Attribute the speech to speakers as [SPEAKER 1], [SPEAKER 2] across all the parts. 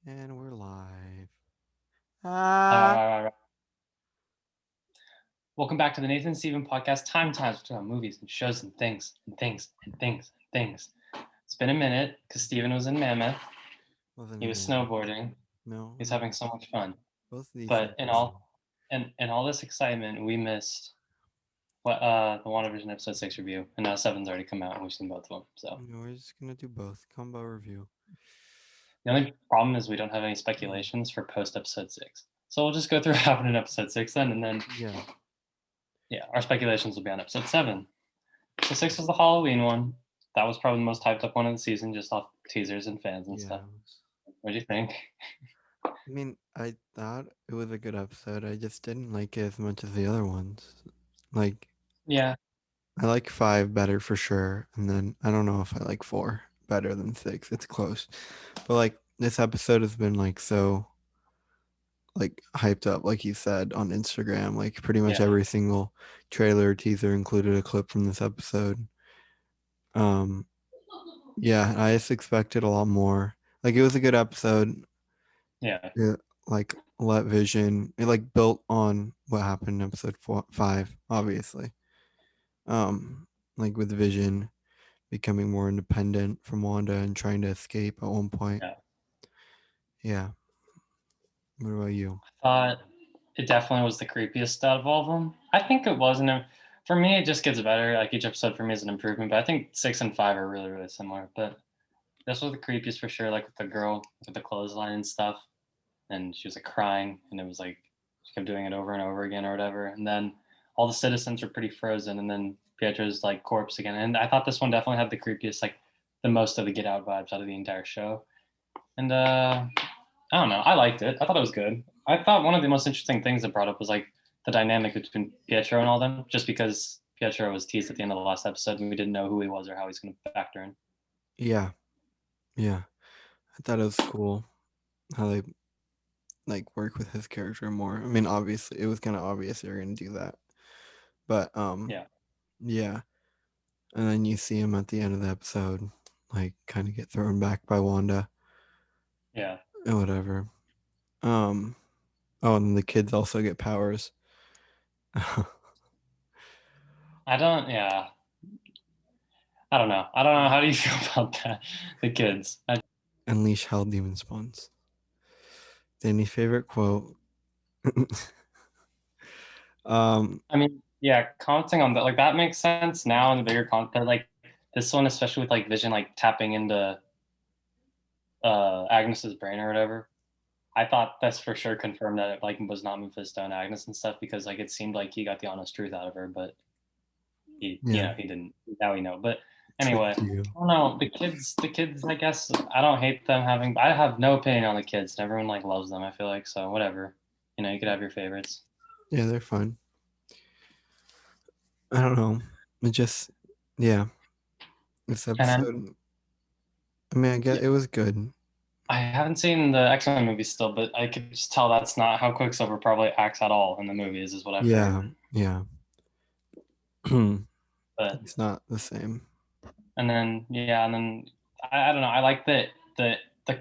[SPEAKER 1] And we're live.
[SPEAKER 2] All right,
[SPEAKER 1] Ah.
[SPEAKER 2] all right, all right. Welcome back to the Nathan Steven podcast. Time times between movies and shows and things and things and things and things. It's been a minute because Steven was in Mammoth.
[SPEAKER 1] Wasn't
[SPEAKER 2] He
[SPEAKER 1] a
[SPEAKER 2] was
[SPEAKER 1] minute.
[SPEAKER 2] snowboarding.
[SPEAKER 1] No,
[SPEAKER 2] He was
[SPEAKER 1] no.
[SPEAKER 2] having so much fun.
[SPEAKER 1] Both
[SPEAKER 2] But
[SPEAKER 1] decent
[SPEAKER 2] in
[SPEAKER 1] things.
[SPEAKER 2] all this excitement, we missed what the WandaVision episode 6 review, and now seven's already come out, and we've seen both of them. So
[SPEAKER 1] No, we're just gonna do both. Combo review.
[SPEAKER 2] the only problem is we don't have any speculations for post episode 6. So we'll just go through what happened in episode 6 then, and then
[SPEAKER 1] Yeah.
[SPEAKER 2] yeah, our speculations will be on episode 7. So 6 was the Halloween one. That was probably the most hyped up one of the season, just off teasers and fans and
[SPEAKER 1] Yeah.
[SPEAKER 2] stuff. What do you think?
[SPEAKER 1] I mean, I thought it was a good episode. I just didn't like it as much as the other ones. Like,
[SPEAKER 2] Yeah,
[SPEAKER 1] I like 5 better for sure. And then I don't know if I like 4 better than 6. It's close. But like, this episode has been like so like hyped up, like you said on Instagram. Like pretty much
[SPEAKER 2] yeah,
[SPEAKER 1] every single trailer or teaser included a clip from this episode. Um, yeah, I just expected a lot more. Like it was a good episode.
[SPEAKER 2] yeah.
[SPEAKER 1] It, like let Vision, it like built on what happened in episode 5, obviously. Like with Vision becoming more independent from Wanda and trying to escape at one point.
[SPEAKER 2] Yeah.
[SPEAKER 1] Yeah. What about you?
[SPEAKER 2] I thought it definitely was the creepiest out of all of them. I think it wasn't. For me, it just gets better. Like each episode for me is an improvement, but I think 6 and 5 are really, really similar. But this was the creepiest for sure. Like with the girl with the clothesline and stuff, and she was like crying, and it was like she kept doing it over and over again or whatever. And then all the citizens were pretty frozen, and then Pietro's like corpse again. And I thought this one definitely had the creepiest, like the most of the Get Out vibes out of the entire show. And I don't know, I liked it. I thought it was good. I thought one of the most interesting things it brought up was like the dynamic between Pietro and all them, just because Pietro was teased at the end of the last episode and we didn't know who he was or how he's going to factor in.
[SPEAKER 1] Yeah. Yeah. I thought it was cool how they like work with his character more. I mean, obviously, it was kind of obvious they were gonna do that, but
[SPEAKER 2] Yeah,
[SPEAKER 1] yeah. And then you see him at the end of the episode, like kind of get thrown back by Wanda
[SPEAKER 2] yeah.
[SPEAKER 1] or whatever. Um, oh, and the kids also get powers.
[SPEAKER 2] I don't. Yeah, I don't know. I don't know. How do you feel about that? The kids.
[SPEAKER 1] Unleash hell demon spawns. Danny's favorite quote.
[SPEAKER 2] I mean, yeah, commenting on that, like that makes sense now in the bigger context. Like this one, especially with like Vision, like tapping into Agnes's brain or whatever. I thought that's for sure confirmed that it like was not Mephisto and Agnes and stuff because like it seemed like he got the honest truth out of her, but he,
[SPEAKER 1] yeah,
[SPEAKER 2] he didn't. Now we know. But anyway,
[SPEAKER 1] tricked you.
[SPEAKER 2] I don't know. The kids. I guess I don't hate them having. I have no opinion on the kids. Everyone like loves them. I feel like so. Whatever. You could have your favorites.
[SPEAKER 1] Yeah, they're fun. I don't know. It just, yeah, this
[SPEAKER 2] And then
[SPEAKER 1] episode. I mean, I
[SPEAKER 2] yeah,
[SPEAKER 1] get it was good.
[SPEAKER 2] I haven't seen the X Men movies still, but I could just tell that's not how Quicksilver probably acts at all in the movies, is what I've heard.
[SPEAKER 1] Yeah, yeah.
[SPEAKER 2] But
[SPEAKER 1] It's not the same.
[SPEAKER 2] and then yeah, and then I don't know. I like the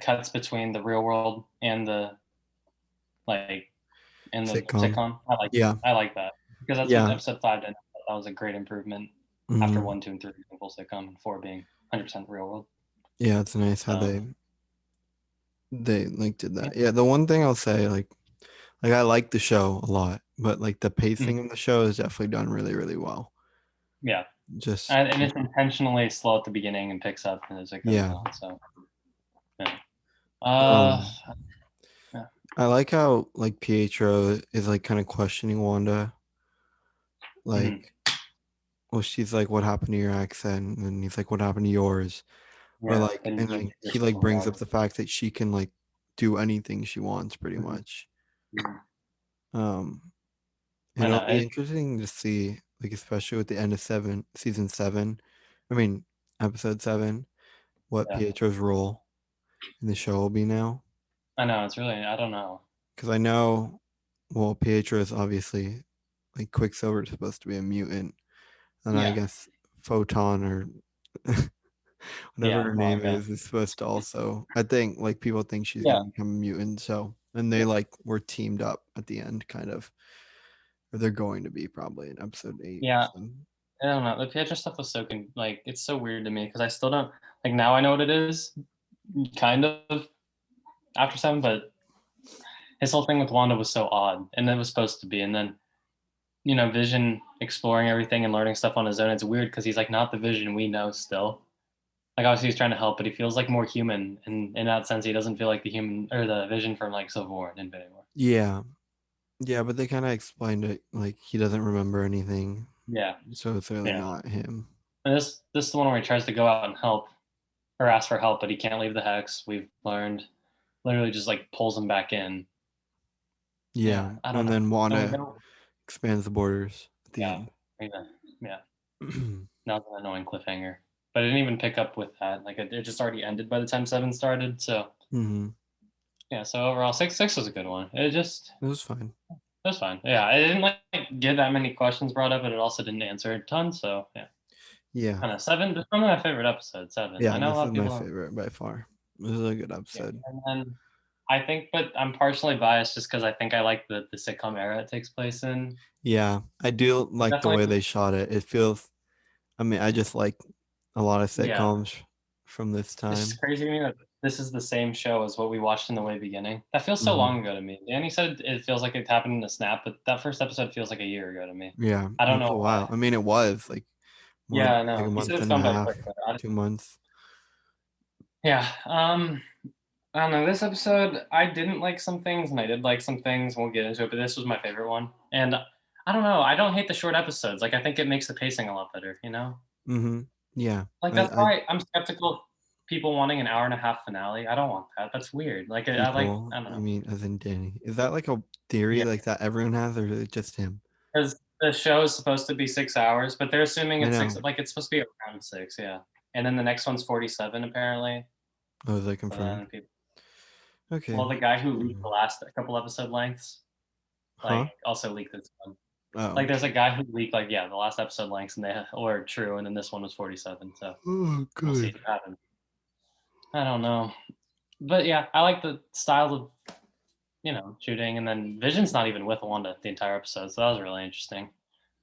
[SPEAKER 2] cuts between the real world and the like in the
[SPEAKER 1] Sitcom.
[SPEAKER 2] sitcom.
[SPEAKER 1] Yeah,
[SPEAKER 2] I like that because that's what
[SPEAKER 1] yeah.
[SPEAKER 2] episode 5 did. That was a great improvement after
[SPEAKER 1] Hmm.
[SPEAKER 2] 1, 2, and 3 being full sitcom and 4 being 100% real world.
[SPEAKER 1] Yeah, it's nice how
[SPEAKER 2] So
[SPEAKER 1] they like did
[SPEAKER 2] yeah,
[SPEAKER 1] that. Yeah, the one thing I'll say, like I like the show a lot, but like the
[SPEAKER 2] mhm,
[SPEAKER 1] pacing of the show is definitely done really, really well.
[SPEAKER 2] yeah,
[SPEAKER 1] Just
[SPEAKER 2] and it's intentionally slow at the beginning and picks up as it goes
[SPEAKER 1] yeah.
[SPEAKER 2] on. So yeah, uh,
[SPEAKER 1] Um,
[SPEAKER 2] yeah,
[SPEAKER 1] I like how like Pietro is like kind of questioning Wanda,
[SPEAKER 2] mhm,
[SPEAKER 1] like, well, she's like, "What happened to your accent?" And he's like, "What happened to yours?" Or
[SPEAKER 2] yeah,
[SPEAKER 1] like, and
[SPEAKER 2] and you
[SPEAKER 1] like
[SPEAKER 2] hear
[SPEAKER 1] he like
[SPEAKER 2] from
[SPEAKER 1] brings up
[SPEAKER 2] water.
[SPEAKER 1] the fact that she can like do anything she wants, pretty
[SPEAKER 2] Mhm,
[SPEAKER 1] much.
[SPEAKER 2] mhm.
[SPEAKER 1] Um, and
[SPEAKER 2] I
[SPEAKER 1] it'll
[SPEAKER 2] know
[SPEAKER 1] be
[SPEAKER 2] it.
[SPEAKER 1] interesting to see, like, especially with the end of season 7. I mean, episode 7, what
[SPEAKER 2] Yeah,
[SPEAKER 1] Pietro's role in the show will be now.
[SPEAKER 2] I know it's really. I don't know.
[SPEAKER 1] Because I know, well, Pietro is obviously like Quicksilver is supposed to be a mutant, and I
[SPEAKER 2] Yeah,
[SPEAKER 1] guess Photon or whatever
[SPEAKER 2] Yeah,
[SPEAKER 1] her name
[SPEAKER 2] manga.
[SPEAKER 1] is supposed to also. I think like people think she's
[SPEAKER 2] Yeah,
[SPEAKER 1] gonna become a mutant. So and
[SPEAKER 2] yeah,
[SPEAKER 1] they like were teamed up at the end, kind of, or they're going to be probably in episode 8.
[SPEAKER 2] yeah.
[SPEAKER 1] So.
[SPEAKER 2] I don't know. The Pietro stuff was so like it's so weird to me because I still don't like now. I know what it is, kind of after seven, but his whole thing with Wanda was so odd, and it was supposed to be, and then Vision exploring everything and learning stuff on his own. It's weird because he's like not the Vision we know still. Like obviously he's trying to help, but he feels like more human, and in that sense, he doesn't feel like the human or the Vision from like Civil War and Infinity War.
[SPEAKER 1] Yeah, yeah, but they kind of explained it like he doesn't remember anything,
[SPEAKER 2] Yeah,
[SPEAKER 1] so it's really
[SPEAKER 2] yeah.
[SPEAKER 1] not him.
[SPEAKER 2] And this is the one where he tries to go out and help or ask for help, but he can't leave the hex. We've learned literally just like pulls him back in.
[SPEAKER 1] Yeah,
[SPEAKER 2] Yeah, I don't
[SPEAKER 1] and
[SPEAKER 2] know.
[SPEAKER 1] then
[SPEAKER 2] No, we
[SPEAKER 1] Wanda
[SPEAKER 2] don't.
[SPEAKER 1] expands the borders at the
[SPEAKER 2] Yeah,
[SPEAKER 1] end.
[SPEAKER 2] yeah, yeah. Not an annoying cliffhanger, but it didn't even pick up with that. Like it just already ended by the time seven started. So
[SPEAKER 1] Mm-hmm.
[SPEAKER 2] yeah. So overall, six was a good one.
[SPEAKER 1] It was fine.
[SPEAKER 2] It was fine. Yeah, I didn't like get that many questions brought up, but it also didn't answer a ton. So yeah,
[SPEAKER 1] Yeah,
[SPEAKER 2] kind of seven. Just one of my favorite episodes. Seven. I
[SPEAKER 1] yeah,
[SPEAKER 2] know a
[SPEAKER 1] this
[SPEAKER 2] lot
[SPEAKER 1] is
[SPEAKER 2] of
[SPEAKER 1] my
[SPEAKER 2] people don't.
[SPEAKER 1] favorite by far. This is a good
[SPEAKER 2] Yeah,
[SPEAKER 1] episode.
[SPEAKER 2] and then I think, but I'm partially biased just because I think I like the sitcom era it takes place in.
[SPEAKER 1] Yeah, I do like the way
[SPEAKER 2] Definitely.
[SPEAKER 1] they shot it. It feels. I mean, I just like a lot of
[SPEAKER 2] Yeah,
[SPEAKER 1] sitcoms from this
[SPEAKER 2] it's
[SPEAKER 1] time.
[SPEAKER 2] just crazy to me that this is the same show as what we watched in the way beginning. That feels so
[SPEAKER 1] Mm-hmm.
[SPEAKER 2] long ago to me. Danny said it feels like it happened in a snap, but that first episode feels like a year ago to me.
[SPEAKER 1] Yeah,
[SPEAKER 2] I don't
[SPEAKER 1] it's
[SPEAKER 2] know
[SPEAKER 1] a
[SPEAKER 2] why.
[SPEAKER 1] while. I mean, it was like more
[SPEAKER 2] Yeah, I
[SPEAKER 1] like a
[SPEAKER 2] know. He said
[SPEAKER 1] month
[SPEAKER 2] it's
[SPEAKER 1] and a
[SPEAKER 2] gone by
[SPEAKER 1] half,
[SPEAKER 2] quick, but
[SPEAKER 1] 2 months.
[SPEAKER 2] yeah. I don't know. This episode, I didn't like some things, and I did like some things. We'll get into it, but this was my favorite one. And I don't know. I don't hate the short episodes. Like I think it makes the pacing a lot better.
[SPEAKER 1] Mm-hmm. Yeah,
[SPEAKER 2] Like that's
[SPEAKER 1] I
[SPEAKER 2] why I'm skeptical of people wanting an hour and a half finale. I don't want that. That's weird. Like I like.
[SPEAKER 1] people.
[SPEAKER 2] I don't
[SPEAKER 1] You
[SPEAKER 2] know.
[SPEAKER 1] mean as in Danny? Is that like a theory
[SPEAKER 2] Yeah.
[SPEAKER 1] like that everyone has, or is it just him?
[SPEAKER 2] Because the show is supposed to be 6 hours, but they're assuming
[SPEAKER 1] I
[SPEAKER 2] it's six.
[SPEAKER 1] know.
[SPEAKER 2] Like it's supposed to be around six, yeah. And then the next one's 47 apparently.
[SPEAKER 1] Oh, is that
[SPEAKER 2] So
[SPEAKER 1] confirmed?
[SPEAKER 2] then people,
[SPEAKER 1] Okay.
[SPEAKER 2] well, the guy who leaked the
[SPEAKER 1] Mhm.
[SPEAKER 2] last couple episode lengths, like
[SPEAKER 1] Huh?
[SPEAKER 2] also leaked this one.
[SPEAKER 1] Oh.
[SPEAKER 2] Like there's a guy who leaked like the last episode lengths, and they were true, and then this one was 47. So
[SPEAKER 1] Oh,
[SPEAKER 2] we'll see
[SPEAKER 1] good.
[SPEAKER 2] what happens. I don't know, but yeah, I like the style of shooting, and then Vision's not even with Wanda the entire episode, so that was really interesting.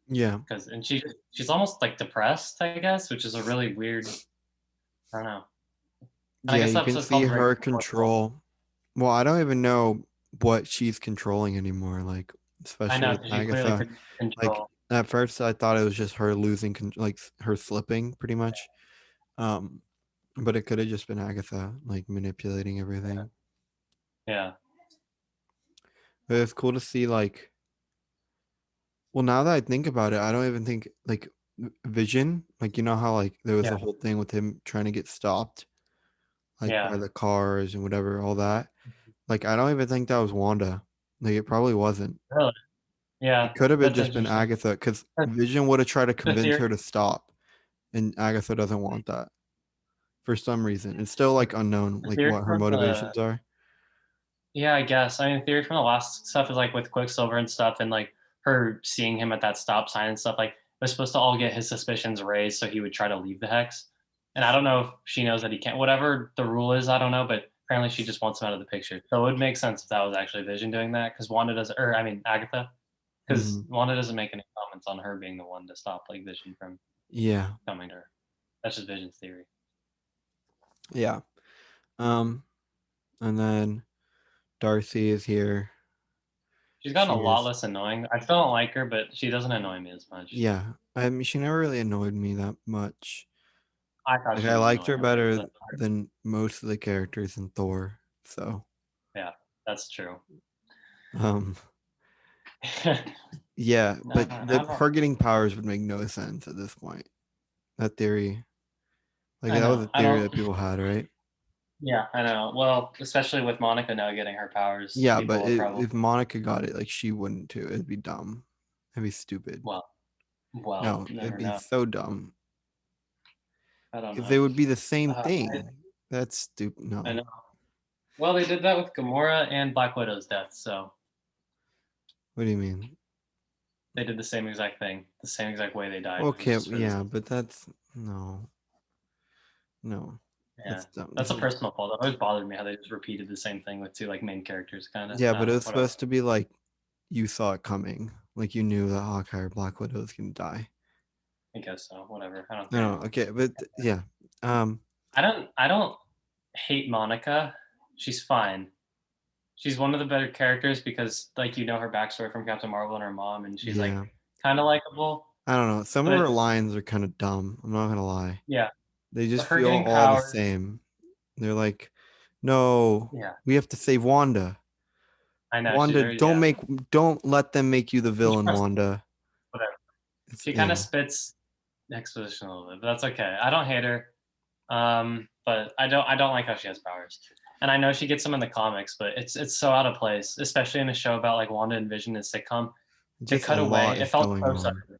[SPEAKER 1] Yeah.
[SPEAKER 2] Because and she's almost like depressed, I guess, which is a really weird. I don't know. And I
[SPEAKER 1] Yeah,
[SPEAKER 2] guess
[SPEAKER 1] you
[SPEAKER 2] the
[SPEAKER 1] can
[SPEAKER 2] episode's
[SPEAKER 1] see
[SPEAKER 2] called
[SPEAKER 1] her
[SPEAKER 2] Breaking the Fourth Wall.
[SPEAKER 1] control. Well, I don't even know what she's controlling anymore, like
[SPEAKER 2] I
[SPEAKER 1] especially
[SPEAKER 2] know
[SPEAKER 1] with
[SPEAKER 2] because she clearly
[SPEAKER 1] Agatha.
[SPEAKER 2] couldn't
[SPEAKER 1] Like
[SPEAKER 2] control.
[SPEAKER 1] at first I thought it was just her losing like her slipping pretty much. Um but it could have just been Agatha like manipulating everything.
[SPEAKER 2] Yeah,
[SPEAKER 1] But it's cool to see like, well, now that I think about it, I don't even think like Vision, like you know how like there was
[SPEAKER 2] yeah,
[SPEAKER 1] a whole thing with him trying to get stopped like by
[SPEAKER 2] yeah.
[SPEAKER 1] the cars and whatever, all that. Like I don't even think that was Wanda. Like it probably wasn't.
[SPEAKER 2] Really?
[SPEAKER 1] It
[SPEAKER 2] Yeah,
[SPEAKER 1] could have been
[SPEAKER 2] that's
[SPEAKER 1] just been
[SPEAKER 2] interesting.
[SPEAKER 1] Agatha because
[SPEAKER 2] The,
[SPEAKER 1] Vision would have tried to
[SPEAKER 2] the
[SPEAKER 1] convince
[SPEAKER 2] theory,
[SPEAKER 1] her to stop, and Agatha doesn't want that for some reason. It's still like unknown,
[SPEAKER 2] the
[SPEAKER 1] like
[SPEAKER 2] theory
[SPEAKER 1] what her
[SPEAKER 2] from the
[SPEAKER 1] motivations are.
[SPEAKER 2] yeah, I guess. I mean, the theory from the last stuff is like with Quicksilver and stuff, and like her seeing him at that stop sign and stuff. Like was supposed to all get his suspicions raised, so he would try to leave the hex. And I don't know if she knows that he can't. Whatever the rule is, I don't know. But apparently, she just wants him out of the picture. So it would make sense if that was actually Vision doing that, because Wanda does, or I mean Agatha, because
[SPEAKER 1] Hmm.
[SPEAKER 2] Wanda doesn't make any comments on her being the one to stop like Vision from
[SPEAKER 1] Yeah,
[SPEAKER 2] coming to her. That's just Vision's theory.
[SPEAKER 1] yeah. Um, and then Darcy is here.
[SPEAKER 2] She's gotten a
[SPEAKER 1] She
[SPEAKER 2] lot
[SPEAKER 1] is,
[SPEAKER 2] less annoying. I still don't like her, but she doesn't annoy me as much.
[SPEAKER 1] yeah. I mean, she never really annoyed me that much.
[SPEAKER 2] I thought
[SPEAKER 1] Like
[SPEAKER 2] she
[SPEAKER 1] I
[SPEAKER 2] was
[SPEAKER 1] liked
[SPEAKER 2] annoying
[SPEAKER 1] her
[SPEAKER 2] at first.
[SPEAKER 1] better than most of the characters in Thor. So,
[SPEAKER 2] Yeah, that's true.
[SPEAKER 1] um,
[SPEAKER 2] I
[SPEAKER 1] yeah. But
[SPEAKER 2] I
[SPEAKER 1] the
[SPEAKER 2] don't.
[SPEAKER 1] her getting powers would make no sense at this point. That theory, like
[SPEAKER 2] I
[SPEAKER 1] that was
[SPEAKER 2] know.
[SPEAKER 1] a
[SPEAKER 2] I
[SPEAKER 1] theory
[SPEAKER 2] don't.
[SPEAKER 1] that people had, right?
[SPEAKER 2] Yeah, I know. Well, especially with Monica now getting her powers,
[SPEAKER 1] Yeah,
[SPEAKER 2] people
[SPEAKER 1] but
[SPEAKER 2] will probably.
[SPEAKER 1] if Monica got it, like she wouldn't too. It'd be dumb. It'd be stupid.
[SPEAKER 2] Well, well,
[SPEAKER 1] No, it'd
[SPEAKER 2] never
[SPEAKER 1] be
[SPEAKER 2] know.
[SPEAKER 1] so dumb
[SPEAKER 2] I don't
[SPEAKER 1] because
[SPEAKER 2] know.
[SPEAKER 1] they would be the same
[SPEAKER 2] I,
[SPEAKER 1] thing. That's stupid.
[SPEAKER 2] I
[SPEAKER 1] No.
[SPEAKER 2] know. Well, they did that with Gamora and Black Widow's death, so
[SPEAKER 1] What do you mean?
[SPEAKER 2] they did the same exact thing, the same exact way they died was
[SPEAKER 1] Okay,
[SPEAKER 2] just for this.
[SPEAKER 1] yeah, but that's no, No,
[SPEAKER 2] Yeah,
[SPEAKER 1] that's dumb.
[SPEAKER 2] that's a personal fault. It always bothered me how they just repeated the same thing with two like main characters. Kind of.
[SPEAKER 1] Yeah,
[SPEAKER 2] I don't
[SPEAKER 1] but it
[SPEAKER 2] know.
[SPEAKER 1] was
[SPEAKER 2] Whatever.
[SPEAKER 1] supposed to be like you saw it coming. Like you knew that Hawkeye or Black Widow was gonna die.
[SPEAKER 2] I guess so. Whatever. I don't care
[SPEAKER 1] No,
[SPEAKER 2] anymore.
[SPEAKER 1] okay, but yeah. Um,
[SPEAKER 2] I don't hate Monica. She's fine. She's one of the better characters because like her backstory from Captain Marvel and her mom, and she's like
[SPEAKER 1] yeah.
[SPEAKER 2] kind of likable.
[SPEAKER 1] I don't know. Some of
[SPEAKER 2] But
[SPEAKER 1] her lines are kind of dumb. I'm not gonna lie.
[SPEAKER 2] yeah,
[SPEAKER 1] They
[SPEAKER 2] but
[SPEAKER 1] just
[SPEAKER 2] her
[SPEAKER 1] feel
[SPEAKER 2] getting
[SPEAKER 1] all the
[SPEAKER 2] powers.
[SPEAKER 1] same. They're like, no,
[SPEAKER 2] Yeah,
[SPEAKER 1] we have to save Wanda.
[SPEAKER 2] I know she's
[SPEAKER 1] Wanda,
[SPEAKER 2] very yeah.
[SPEAKER 1] don't let them make you the
[SPEAKER 2] You
[SPEAKER 1] villain,
[SPEAKER 2] trust
[SPEAKER 1] Wanda.
[SPEAKER 2] whatever.
[SPEAKER 1] It's
[SPEAKER 2] She kind of
[SPEAKER 1] yeah.
[SPEAKER 2] spits exposition a little bit, but that's okay. I don't hate her. But I don't like how she has powers. And I know she gets them in the comics, but it's so out of place, especially in a show about like Wanda and Vision, a sitcom. They
[SPEAKER 1] Just a
[SPEAKER 2] cut away.
[SPEAKER 1] lot
[SPEAKER 2] It
[SPEAKER 1] is
[SPEAKER 2] felt
[SPEAKER 1] going
[SPEAKER 2] so
[SPEAKER 1] on.
[SPEAKER 2] sudden. It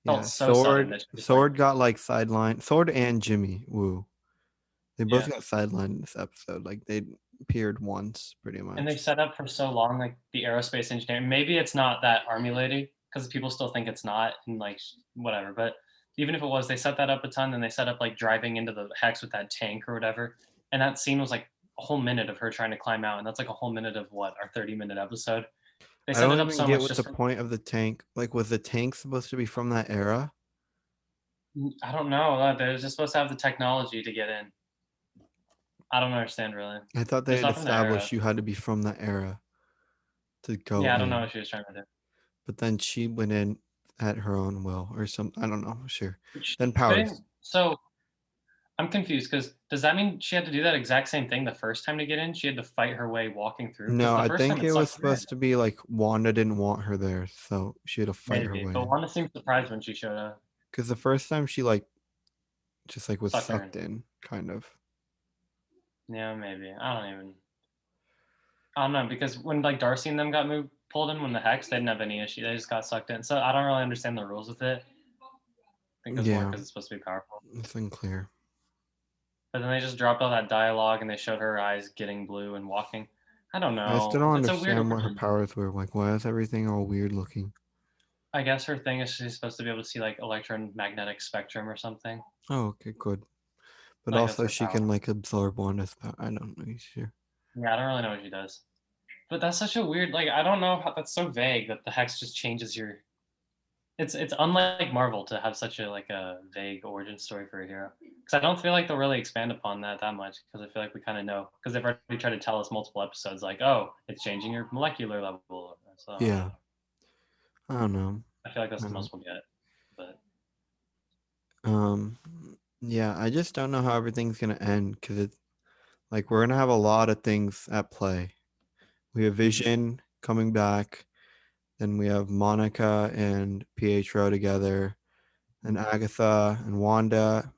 [SPEAKER 2] felt
[SPEAKER 1] Yeah,
[SPEAKER 2] so sudden that she just like
[SPEAKER 1] Sword got like sidelined. Sword and Jimmy Woo. They both
[SPEAKER 2] yeah.
[SPEAKER 1] got sidelined in this episode. Like they appeared once, pretty
[SPEAKER 2] And they
[SPEAKER 1] much.
[SPEAKER 2] set up for so long, like the aerospace engineering. Maybe it's not that army lady because people still think it's not, and like whatever. But even if it was, they set that up a ton. Then they set up like driving into the hex with that tank or whatever. And that scene was like a whole minute of her trying to climb out, and that's like a whole minute of what our 30-minute episode. They
[SPEAKER 1] I
[SPEAKER 2] set it
[SPEAKER 1] don't
[SPEAKER 2] up
[SPEAKER 1] even
[SPEAKER 2] so
[SPEAKER 1] get
[SPEAKER 2] much
[SPEAKER 1] what the
[SPEAKER 2] just for
[SPEAKER 1] point of the tank. Like, was the tank supposed to be from that era?
[SPEAKER 2] I don't know. They're just supposed to have the technology to get in. I don't understand really.
[SPEAKER 1] I thought they
[SPEAKER 2] It's
[SPEAKER 1] had
[SPEAKER 2] not from the era.
[SPEAKER 1] established you had to be from that era to go
[SPEAKER 2] Yeah, I don't know
[SPEAKER 1] in.
[SPEAKER 2] what she was trying to do.
[SPEAKER 1] But then she went in at her own will or something. I don't know. Sure.
[SPEAKER 2] She
[SPEAKER 1] Then powers.
[SPEAKER 2] couldn't. So I'm confused because does that mean she had to do that exact same thing the first time to get in? She had to fight her way walking through because
[SPEAKER 1] No,
[SPEAKER 2] the
[SPEAKER 1] I
[SPEAKER 2] first
[SPEAKER 1] think
[SPEAKER 2] time it
[SPEAKER 1] it was
[SPEAKER 2] sucked her in.
[SPEAKER 1] supposed to be like Wanda didn't want her there, so she had to fight her
[SPEAKER 2] Maybe,
[SPEAKER 1] way
[SPEAKER 2] but
[SPEAKER 1] in.
[SPEAKER 2] Wanda seemed surprised when she showed up.
[SPEAKER 1] Because the first time she like just like was
[SPEAKER 2] Sucked her in.
[SPEAKER 1] sucked in, kind of.
[SPEAKER 2] Yeah, maybe. I don't know because when like Darcy and them got moved pulled in when the hex, they didn't have any issue. They just got sucked in. So I don't really understand the rules with it. I think it was more
[SPEAKER 1] Yeah,
[SPEAKER 2] because it's supposed to be powerful.
[SPEAKER 1] it's unclear.
[SPEAKER 2] But then they just dropped all that dialogue and they showed her eyes getting blue and walking. I don't
[SPEAKER 1] I still
[SPEAKER 2] know.
[SPEAKER 1] don't
[SPEAKER 2] It's a weird
[SPEAKER 1] understand what her
[SPEAKER 2] origin.
[SPEAKER 1] powers were. Like, why is everything all weird looking?
[SPEAKER 2] I guess her thing is she's supposed to be able to see like electromagnetic spectrum or something.
[SPEAKER 1] Oh, okay, good. But
[SPEAKER 2] Like that's
[SPEAKER 1] also
[SPEAKER 2] her
[SPEAKER 1] she
[SPEAKER 2] power.
[SPEAKER 1] can like absorb Wanda's power. I don't know. Sure.
[SPEAKER 2] Yeah, I don't really know what she does. But that's such a weird like I don't know how that's so vague that the hex just changes your it's unlike Marvel to have such a like a vague origin story for a hero. Because I don't feel like they'll really expand upon that much because I feel like we kind of know because they've already tried to tell us multiple episodes like oh it's changing your molecular level. So I don't
[SPEAKER 1] Yeah.
[SPEAKER 2] know.
[SPEAKER 1] I don't know.
[SPEAKER 2] I feel like that's
[SPEAKER 1] I
[SPEAKER 2] the
[SPEAKER 1] don't.
[SPEAKER 2] most we'll get. But
[SPEAKER 1] Um. Yeah, I just don't know how everything's gonna end because it's like we're gonna have a lot of things at play. We have
[SPEAKER 2] mhm.
[SPEAKER 1] Vision coming back. Then we have Monica and Pietro together, and Agatha and Wanda,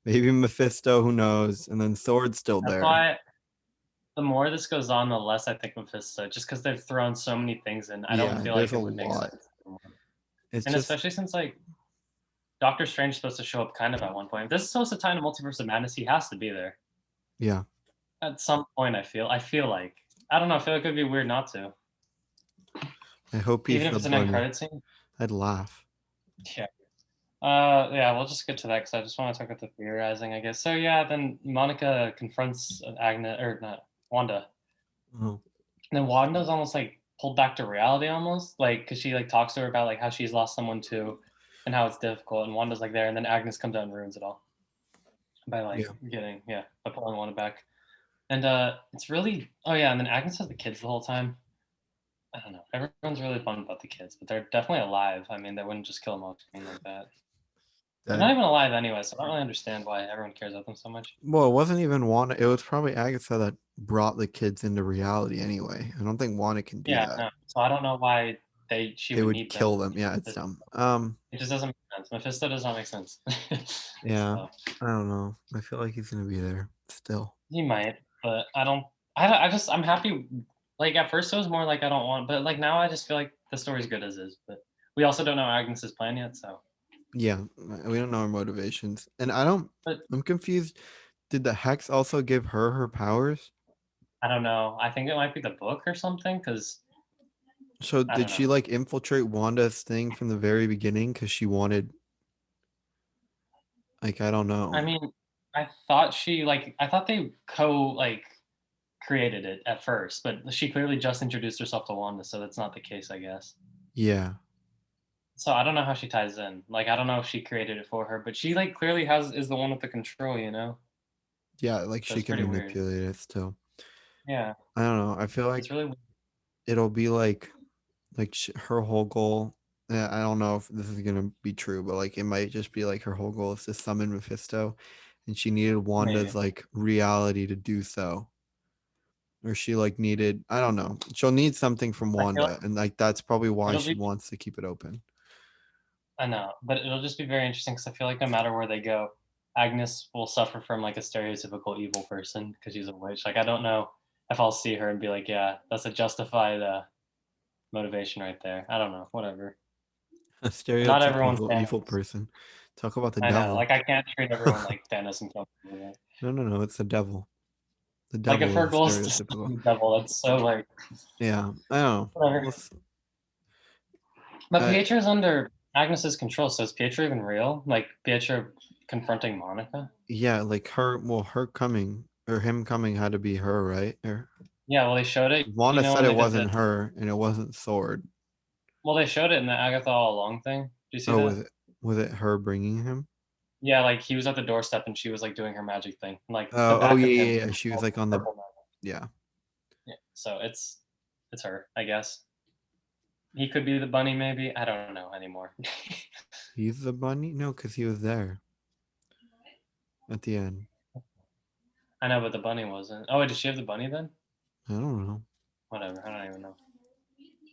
[SPEAKER 1] maybe Mephisto, who knows? And then Sword's still
[SPEAKER 2] That's
[SPEAKER 1] there.
[SPEAKER 2] why the more this goes on, the less I think Mephisto, just because they've thrown so many things in. I don't
[SPEAKER 1] Yeah,
[SPEAKER 2] feel
[SPEAKER 1] there's
[SPEAKER 2] like
[SPEAKER 1] a
[SPEAKER 2] it would make
[SPEAKER 1] lot.
[SPEAKER 2] sense anymore.
[SPEAKER 1] It's
[SPEAKER 2] And
[SPEAKER 1] just
[SPEAKER 2] especially since like Doctor Strange is supposed to show up kind of at one point. If this is supposed to tie into Multiverse of Madness, he has to be there
[SPEAKER 1] yeah.
[SPEAKER 2] at some point. I feel like I don't know. I feel like it'd be weird not to,
[SPEAKER 1] I hope
[SPEAKER 2] even
[SPEAKER 1] he's
[SPEAKER 2] if
[SPEAKER 1] the
[SPEAKER 2] it's an end
[SPEAKER 1] bunny.
[SPEAKER 2] credit scene.
[SPEAKER 1] I'd laugh.
[SPEAKER 2] Yeah. Yeah, we'll just get to that because I just want to talk about the theorizing, I guess. So yeah, then Monica confronts Agnes or not Wanda.
[SPEAKER 1] Oh,
[SPEAKER 2] And then Wanda's almost like pulled back to reality almost, like because she like talks to her about like how she's lost someone too and how it's difficult. And Wanda's like there, and then Agnes comes out and ruins it all by like
[SPEAKER 1] yeah.
[SPEAKER 2] getting by pulling Wanda back. And it's really and then Agnes has the kids the whole time. I don't know. Everyone's really bummed about the kids, but they're definitely alive. I mean, they wouldn't just kill them off screen like that. They're
[SPEAKER 1] That
[SPEAKER 2] not even alive anyway, so I don't really understand why everyone cares about them so much.
[SPEAKER 1] well, it wasn't even Wanda. It was probably Agatha that brought the kids into reality anyway. I don't think Wanda can do
[SPEAKER 2] Yeah,
[SPEAKER 1] that.
[SPEAKER 2] no. So I don't know why she
[SPEAKER 1] They
[SPEAKER 2] would
[SPEAKER 1] would
[SPEAKER 2] need them.
[SPEAKER 1] kill them. Yeah, it's
[SPEAKER 2] It
[SPEAKER 1] dumb.
[SPEAKER 2] just doesn't make sense. Mephisto does not make sense.
[SPEAKER 1] Yeah.
[SPEAKER 2] So
[SPEAKER 1] I don't know. I feel like he's gonna be there still.
[SPEAKER 2] he might, but I don't. I just I'm happy. Like at first it was more like I don't want, but like now I just feel like the story's good as is. But we also don't know Agnes's plan yet, so.
[SPEAKER 1] Yeah, we don't know her motivations, and I don't.
[SPEAKER 2] But
[SPEAKER 1] I'm confused. Did the hex also give her powers?
[SPEAKER 2] I don't know. I think it might be the book or something because
[SPEAKER 1] So
[SPEAKER 2] I
[SPEAKER 1] did
[SPEAKER 2] don't
[SPEAKER 1] she
[SPEAKER 2] know.
[SPEAKER 1] like infiltrate Wanda's thing from the very beginning because she wanted? Like I don't
[SPEAKER 2] I
[SPEAKER 1] know.
[SPEAKER 2] mean, I thought I thought they created it at first, but she clearly just introduced herself to Wanda, so that's not the case, I guess.
[SPEAKER 1] Yeah.
[SPEAKER 2] So I don't know how she ties in. Like, I don't know if she created it for her, but she like clearly has is the one with the control, you know?
[SPEAKER 1] Yeah, like
[SPEAKER 2] So
[SPEAKER 1] she
[SPEAKER 2] it's
[SPEAKER 1] can
[SPEAKER 2] pretty weird.
[SPEAKER 1] manipulate it still.
[SPEAKER 2] Yeah,
[SPEAKER 1] I don't know. I feel
[SPEAKER 2] it's
[SPEAKER 1] like
[SPEAKER 2] really weird.
[SPEAKER 1] it'll be her whole goal. I don't know if this is gonna be true, but like it might just be like her whole goal is to summon Mephisto, and she needed
[SPEAKER 2] Maybe.
[SPEAKER 1] Wanda's like reality to do so, or she like needed, I don't know. She'll need something from
[SPEAKER 2] I feel like
[SPEAKER 1] Wanda, and like that's probably why
[SPEAKER 2] it'll
[SPEAKER 1] she
[SPEAKER 2] be
[SPEAKER 1] wants to keep it open.
[SPEAKER 2] I know, but it'll just be very interesting because I feel like no matter where they go, Agnes will suffer from like a stereotypical evil person because she's a witch. Like I don't know if I'll see her and be like, yeah, that's a justified motivation right there. I don't know, whatever.
[SPEAKER 1] A
[SPEAKER 2] Not everyone's
[SPEAKER 1] stereotypical evil
[SPEAKER 2] Thanos.
[SPEAKER 1] person. Talk about the
[SPEAKER 2] I know.
[SPEAKER 1] devil.
[SPEAKER 2] Like I can't treat everyone like Thanos and kill them.
[SPEAKER 1] No, no, no. It's the devil. The
[SPEAKER 2] Like if
[SPEAKER 1] devil
[SPEAKER 2] her
[SPEAKER 1] is
[SPEAKER 2] goal is to
[SPEAKER 1] stereotypical.
[SPEAKER 2] stun the devil, that's so like
[SPEAKER 1] Yeah, I don't know.
[SPEAKER 2] whatever. But
[SPEAKER 1] I
[SPEAKER 2] Pietro's under Agnes's control, so is Pietro even real? Like Pietro confronting Monica?
[SPEAKER 1] Yeah, like her coming or him coming had to be her, right? Or
[SPEAKER 2] Yeah, well they showed it,
[SPEAKER 1] Wanda said
[SPEAKER 2] when
[SPEAKER 1] it
[SPEAKER 2] they did the
[SPEAKER 1] wasn't her and it wasn't Sword.
[SPEAKER 2] well they showed it in the Agatha All Along thing. Do you see
[SPEAKER 1] Oh,
[SPEAKER 2] that?
[SPEAKER 1] was it her bringing him?
[SPEAKER 2] Yeah, like he was at the doorstep and she was like doing her magic thing. Like the
[SPEAKER 1] Oh
[SPEAKER 2] back
[SPEAKER 1] yeah,
[SPEAKER 2] of him
[SPEAKER 1] yeah,
[SPEAKER 2] was
[SPEAKER 1] yeah. She was
[SPEAKER 2] all
[SPEAKER 1] like on the,
[SPEAKER 2] purple magic.
[SPEAKER 1] yeah.
[SPEAKER 2] Yeah. So it's her, I guess. He could be the bunny, maybe. I don't know anymore.
[SPEAKER 1] He's the bunny? No, because he was there at the end.
[SPEAKER 2] I know, but the bunny wasn't. Oh wait, did she have the bunny then?
[SPEAKER 1] I don't know.
[SPEAKER 2] Whatever. I don't even know.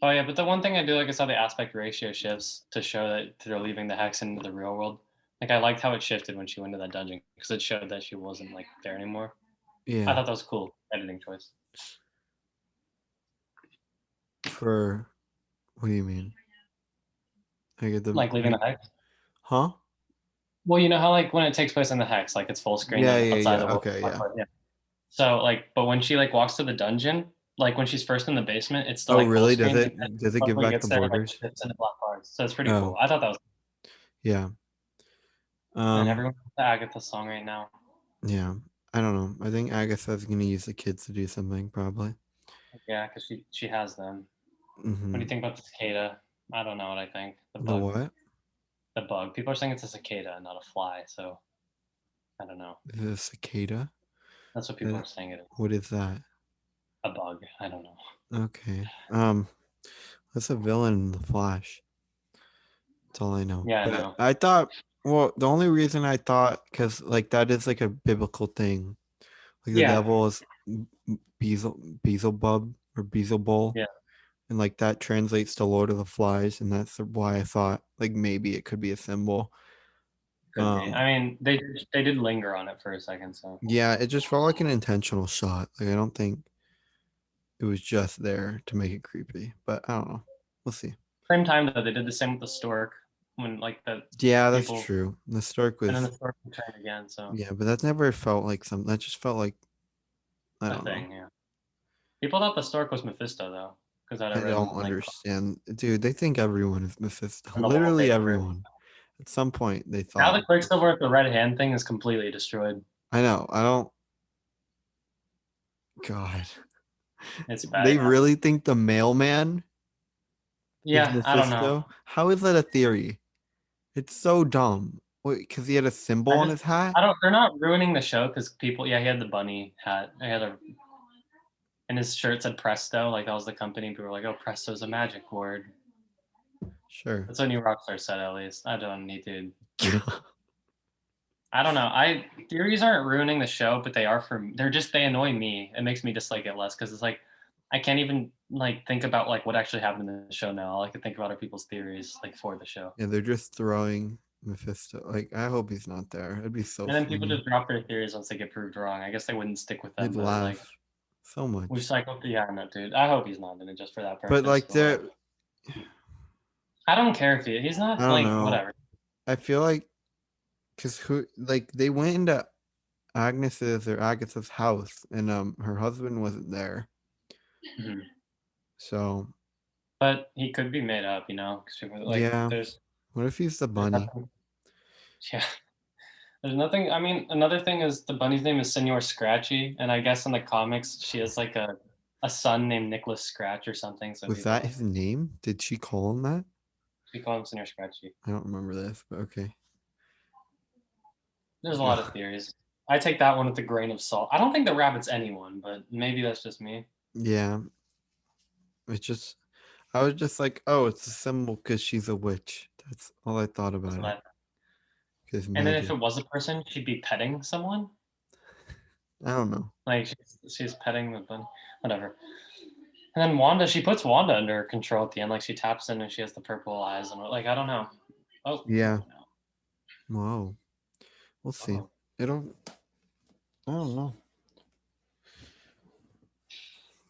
[SPEAKER 2] Oh yeah, but the one thing I do like is how the aspect ratio shifts to show that they're leaving the hex into the real world. Like I liked how it shifted when she went to that dungeon because it showed that she wasn't like there anymore. I
[SPEAKER 1] Yeah.
[SPEAKER 2] thought that was cool editing choice.
[SPEAKER 1] For what do you mean? I get the
[SPEAKER 2] Like leaving the hex.
[SPEAKER 1] huh?
[SPEAKER 2] Well, you know how like when it takes place in the hex, like it's full screen
[SPEAKER 1] Yeah,
[SPEAKER 2] and
[SPEAKER 1] yeah,
[SPEAKER 2] outside
[SPEAKER 1] yeah.
[SPEAKER 2] the world.
[SPEAKER 1] Okay, yeah.
[SPEAKER 2] Yeah. So like, but when she like walks to the dungeon, like when she's first in the basement, it's still
[SPEAKER 1] Oh,
[SPEAKER 2] like full
[SPEAKER 1] really?
[SPEAKER 2] screen, and then
[SPEAKER 1] Does it give
[SPEAKER 2] before he
[SPEAKER 1] back the
[SPEAKER 2] gets there, like it
[SPEAKER 1] borders?
[SPEAKER 2] shifts into black bars. So it's pretty
[SPEAKER 1] Oh,
[SPEAKER 2] cool. I thought that was.
[SPEAKER 1] yeah.
[SPEAKER 2] And
[SPEAKER 1] Um,
[SPEAKER 2] everyone the Agatha song right now.
[SPEAKER 1] yeah. I don't know. I think Agatha's gonna use the kids to do something probably.
[SPEAKER 2] Yeah, because she has them. What do
[SPEAKER 1] Mm-hmm.
[SPEAKER 2] you think about the cicada? I don't know what I think. The
[SPEAKER 1] The
[SPEAKER 2] bug.
[SPEAKER 1] what?
[SPEAKER 2] The bug. People are saying it's a cicada, not a fly. So I don't know.
[SPEAKER 1] Is it a cicada?
[SPEAKER 2] That's what people are saying it is.
[SPEAKER 1] What is that?
[SPEAKER 2] A bug. I don't know.
[SPEAKER 1] Okay. That's a villain in the Flash. That's all I know.
[SPEAKER 2] Yeah, I
[SPEAKER 1] But
[SPEAKER 2] know.
[SPEAKER 1] I thought, well, the only reason I thought, because like that is like a biblical thing. Like the
[SPEAKER 2] Yeah.
[SPEAKER 1] devil is Beelzebub or Beelzebul,
[SPEAKER 2] Yeah.
[SPEAKER 1] and like that translates to Lord of the Flies, and that's why I thought like maybe it could be a symbol.
[SPEAKER 2] Could be.
[SPEAKER 1] Um,
[SPEAKER 2] I mean, they did linger on it for a second. So
[SPEAKER 1] yeah, it just felt like an intentional shot. Like I don't think it was just there to make it creepy, but I don't know. We'll see.
[SPEAKER 2] same time though, they did the same with the stork when like the
[SPEAKER 1] Yeah, that's
[SPEAKER 2] people,
[SPEAKER 1] true. The Stark
[SPEAKER 2] and then
[SPEAKER 1] was,
[SPEAKER 2] the stork returned again. So
[SPEAKER 1] yeah, but that never felt like something. That just felt like, I
[SPEAKER 2] a
[SPEAKER 1] don't know.
[SPEAKER 2] thing. Yeah. People thought the stork was Mephisto though, because that I
[SPEAKER 1] I
[SPEAKER 2] read
[SPEAKER 1] don't
[SPEAKER 2] in like
[SPEAKER 1] understand, dude. They think everyone is Mephisto.
[SPEAKER 2] in the
[SPEAKER 1] Literally
[SPEAKER 2] wallpaper.
[SPEAKER 1] everyone. At some point, they
[SPEAKER 2] Now
[SPEAKER 1] thought.
[SPEAKER 2] the Quicksilver with the red hand thing is completely destroyed.
[SPEAKER 1] I know. I don't. God,
[SPEAKER 2] It's bad.
[SPEAKER 1] they really think the mailman is
[SPEAKER 2] Yeah, I don't know.
[SPEAKER 1] Mephisto. How is that a theory? It's so dumb. Wait, because he had a symbol
[SPEAKER 2] I
[SPEAKER 1] on
[SPEAKER 2] just
[SPEAKER 1] his hat.
[SPEAKER 2] I don't. They're not ruining the show because people. Yeah, he had the bunny hat. He had a and his shirt said Presto. Like that was the company. People were like, "Oh, Presto's a magic word."
[SPEAKER 1] Sure.
[SPEAKER 2] That's what New Rockstar said. At least I don't need to. I don't know. I theories aren't ruining the show, but they are for. They're just they annoy me. It makes me dislike it less because it's like I can't even like think about like what actually happened in the show now. All I can think about are people's theories like for the show.
[SPEAKER 1] Yeah, they're just throwing Mephisto. Like, I hope he's not there. It'd be so
[SPEAKER 2] And then people
[SPEAKER 1] funny.
[SPEAKER 2] just drop their theories once they get proved wrong. I guess they wouldn't stick with
[SPEAKER 1] They'd
[SPEAKER 2] them, but like
[SPEAKER 1] laugh so
[SPEAKER 2] we
[SPEAKER 1] much.
[SPEAKER 2] cycled through. Yeah, no, dude. I hope he's not in it just for that
[SPEAKER 1] But
[SPEAKER 2] purpose.
[SPEAKER 1] like,
[SPEAKER 2] But whatever.
[SPEAKER 1] they're,
[SPEAKER 2] I don't care if he's
[SPEAKER 1] I
[SPEAKER 2] not
[SPEAKER 1] don't
[SPEAKER 2] like
[SPEAKER 1] know.
[SPEAKER 2] whatever.
[SPEAKER 1] I feel like because who like they went into Agnes's or Agatha's house, and her husband wasn't there.
[SPEAKER 2] Mhm.
[SPEAKER 1] So
[SPEAKER 2] But he could be made up, you know, because people like
[SPEAKER 1] yeah, what if he's the
[SPEAKER 2] there's
[SPEAKER 1] bunny?
[SPEAKER 2] nothing. Yeah, There's nothing. I mean, another thing is the bunny's name is Senor Scratchy, and I guess in the comics she has like a son named Nicholas Scratch or something. So
[SPEAKER 1] Was
[SPEAKER 2] people
[SPEAKER 1] that
[SPEAKER 2] like
[SPEAKER 1] his name? Did she call him that?
[SPEAKER 2] we call him Senor Scratchy.
[SPEAKER 1] I don't remember this, but okay.
[SPEAKER 2] There's a lot of
[SPEAKER 1] Ugh.
[SPEAKER 2] theories. I take that one with a grain of salt. I don't think the rabbit's anyone, but maybe that's just me.
[SPEAKER 1] Yeah, it's just I was just like, oh, it's a symbol because she's a witch. That's all I thought
[SPEAKER 2] That's
[SPEAKER 1] about
[SPEAKER 2] what
[SPEAKER 1] it.
[SPEAKER 2] I.
[SPEAKER 1] Because
[SPEAKER 2] And then if
[SPEAKER 1] magic.
[SPEAKER 2] it was a person, she'd be petting someone.
[SPEAKER 1] I don't know.
[SPEAKER 2] Like she's petting the bunny, whatever. And then Wanda, she puts Wanda under her control at the end. Like she taps in and she has the purple eyes and like I don't know. Oh,
[SPEAKER 1] Yeah.
[SPEAKER 2] oh no.
[SPEAKER 1] Whoa. We'll see.
[SPEAKER 2] Oh,
[SPEAKER 1] It'll. I don't know.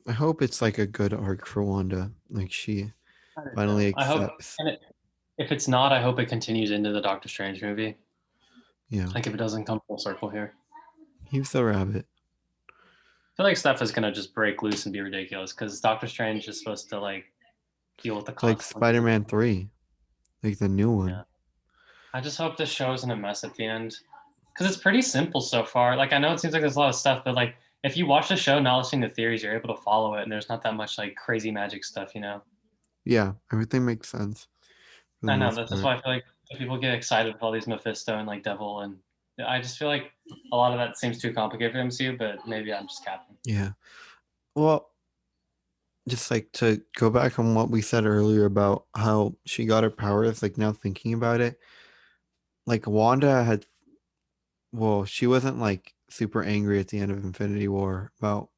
[SPEAKER 1] I hope it's like a good arc for Wanda. Like she
[SPEAKER 2] I don't
[SPEAKER 1] finally
[SPEAKER 2] know. I hope,
[SPEAKER 1] accepts.
[SPEAKER 2] and if it's not, I hope it continues into the Doctor Strange movie.
[SPEAKER 1] Yeah.
[SPEAKER 2] Like if it doesn't come full circle here,
[SPEAKER 1] He's the rabbit.
[SPEAKER 2] I feel like stuff is gonna just break loose and be ridiculous because Doctor Strange is supposed to like deal with the
[SPEAKER 1] Like
[SPEAKER 2] consequences of his.
[SPEAKER 1] Spider-Man 3. Like the new
[SPEAKER 2] Yeah.
[SPEAKER 1] one.
[SPEAKER 2] I just hope this show isn't a mess at the end because it's pretty simple so far. Like I know it seems like there's a lot of stuff, but like if you watch the show not listening to theories, you're able to follow it, and there's not that much like crazy magic stuff, you know.
[SPEAKER 1] Yeah. Everything makes sense for the
[SPEAKER 2] I know
[SPEAKER 1] most
[SPEAKER 2] that's
[SPEAKER 1] part.
[SPEAKER 2] why I feel like people get excited with all these Mephisto and like Devil, and I just feel like a lot of that seems too complicated for MCU. But maybe I'm just capping.
[SPEAKER 1] Yeah. Well, just like to go back on what we said earlier about how she got her powers, like now thinking about it, like Wanda had, well, she wasn't like super angry at the end of Infinity War about,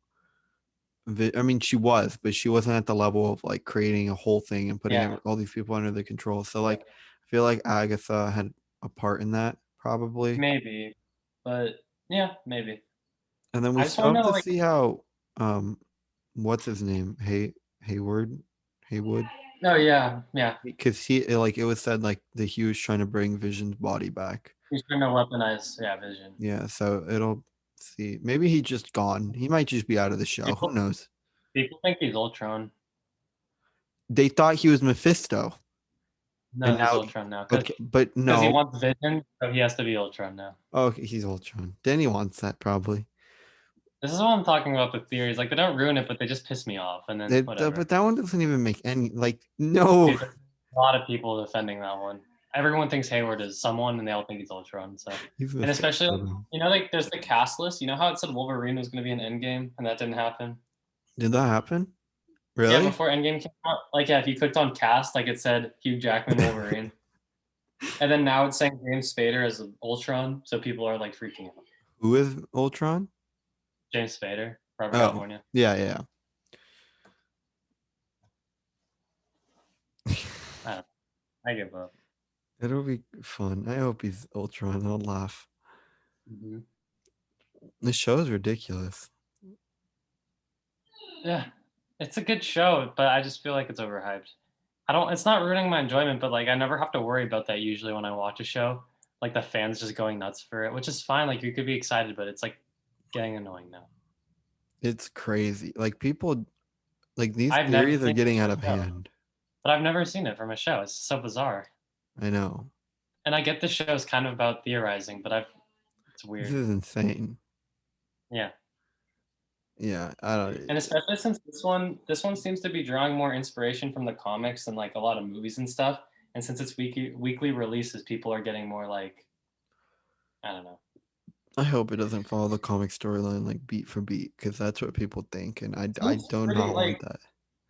[SPEAKER 1] I mean, she was, but she wasn't at the level of like creating a whole thing and putting
[SPEAKER 2] Yeah,
[SPEAKER 1] all these people under the control. So,
[SPEAKER 2] yeah,
[SPEAKER 1] like, I feel like Agatha had a part in that probably.
[SPEAKER 2] maybe, but yeah, maybe.
[SPEAKER 1] And then we
[SPEAKER 2] I just
[SPEAKER 1] still
[SPEAKER 2] want to
[SPEAKER 1] have
[SPEAKER 2] know
[SPEAKER 1] to
[SPEAKER 2] like
[SPEAKER 1] see how, what's his name? Hayward? Haywood?
[SPEAKER 2] oh yeah, yeah.
[SPEAKER 1] Because like, it was said like that he was trying to bring Vision's body back.
[SPEAKER 2] He's trying to weaponize Vision.
[SPEAKER 1] Yeah, so it'll see. Maybe he's just gone. He might just be out of the show. Who
[SPEAKER 2] People
[SPEAKER 1] knows?
[SPEAKER 2] people think he's Ultron.
[SPEAKER 1] They thought he was Mephisto,
[SPEAKER 2] No,
[SPEAKER 1] and
[SPEAKER 2] he's
[SPEAKER 1] now,
[SPEAKER 2] Ultron now
[SPEAKER 1] okay, but
[SPEAKER 2] because he
[SPEAKER 1] no.
[SPEAKER 2] wants Vision, so he has to be Ultron now.
[SPEAKER 1] Oh, okay, he's Ultron. Then he wants that probably.
[SPEAKER 2] This is what I'm talking about the theories. Like they don't ruin it, but they just piss me off, and then
[SPEAKER 1] But
[SPEAKER 2] whatever.
[SPEAKER 1] that one doesn't even make any like no.
[SPEAKER 2] Dude, there's a lot of people defending that one. Everyone thinks Hayward is someone, and they all think he's Ultron. So,
[SPEAKER 1] He's
[SPEAKER 2] and especially
[SPEAKER 1] Mephisto
[SPEAKER 2] like,
[SPEAKER 1] though.
[SPEAKER 2] like there's the cast list. You know how it said Wolverine was going to be in Endgame, and that didn't happen.
[SPEAKER 1] Did that happen?
[SPEAKER 2] Yeah,
[SPEAKER 1] Really?
[SPEAKER 2] before Endgame came out, like if you clicked on cast, like it said Hugh Jackman Wolverine, and then now it's saying James Spader as Ultron, so people are like freaking out.
[SPEAKER 1] Who is Ultron?
[SPEAKER 2] James Spader, Robert
[SPEAKER 1] Oh,
[SPEAKER 2] California.
[SPEAKER 1] yeah, yeah.
[SPEAKER 2] I don't know. I give up.
[SPEAKER 1] It'll be fun. I hope he's Ultron. I'll laugh.
[SPEAKER 2] Mm-hmm.
[SPEAKER 1] The show is ridiculous.
[SPEAKER 2] Yeah, it's a good show, but I just feel like it's overhyped. I don't. It's not ruining my enjoyment, but like I never have to worry about that usually when I watch a show. Like the fans just going nuts for it, which is fine. Like you could be excited, but it's like getting annoying now.
[SPEAKER 1] It's crazy. Like people, like these
[SPEAKER 2] I've never
[SPEAKER 1] theories are
[SPEAKER 2] seen it
[SPEAKER 1] getting
[SPEAKER 2] from
[SPEAKER 1] out
[SPEAKER 2] a
[SPEAKER 1] of
[SPEAKER 2] show,
[SPEAKER 1] hand.
[SPEAKER 2] but I've never seen it from a show. It's so bizarre.
[SPEAKER 1] I know.
[SPEAKER 2] And I get the show is kind of about theorizing, but it's
[SPEAKER 1] This
[SPEAKER 2] weird.
[SPEAKER 1] is insane.
[SPEAKER 2] Yeah.
[SPEAKER 1] Yeah, I don't.
[SPEAKER 2] And especially since this one seems to be drawing more inspiration from the comics and like a lot of movies and stuff. And since it's weekly releases, people are getting more like I don't know.
[SPEAKER 1] I hope it doesn't follow the comic storyline like beat for beat because that's what people think, and I
[SPEAKER 2] Seems
[SPEAKER 1] do
[SPEAKER 2] pretty
[SPEAKER 1] not want
[SPEAKER 2] like
[SPEAKER 1] that.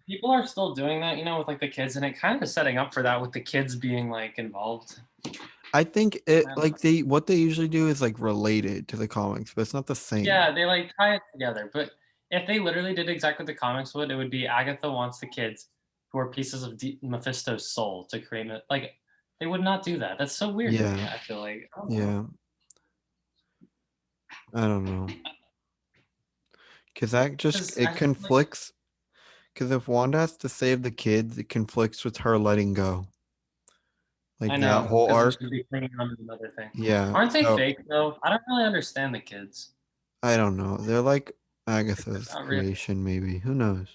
[SPEAKER 2] people are still doing that, with like the kids, and it kind of setting up for that with the kids being like involved.
[SPEAKER 1] I think it like they what they usually do is like related to the comics, but it's not the same.
[SPEAKER 2] Yeah, they like tie it together. But if they literally did exactly what the comics would, it would be Agatha wants the kids who are pieces of Mephisto's soul to create like they would not do that. That's so weird to me.
[SPEAKER 1] Yeah,
[SPEAKER 2] I feel like I don't know.
[SPEAKER 1] yeah. I don't know because that just
[SPEAKER 2] Because I
[SPEAKER 1] it
[SPEAKER 2] just feel like
[SPEAKER 1] conflicts. Because if Wanda has to save the kids, it conflicts with her letting go. Like
[SPEAKER 2] I
[SPEAKER 1] that
[SPEAKER 2] know
[SPEAKER 1] whole
[SPEAKER 2] because then
[SPEAKER 1] arc.
[SPEAKER 2] she'd be clinging on to another thing.
[SPEAKER 1] Yeah.
[SPEAKER 2] Aren't they
[SPEAKER 1] So
[SPEAKER 2] fake though? I don't really understand the kids.
[SPEAKER 1] I don't know. They're like
[SPEAKER 2] They're
[SPEAKER 1] Agatha's
[SPEAKER 2] not real.
[SPEAKER 1] creation, maybe. Who knows?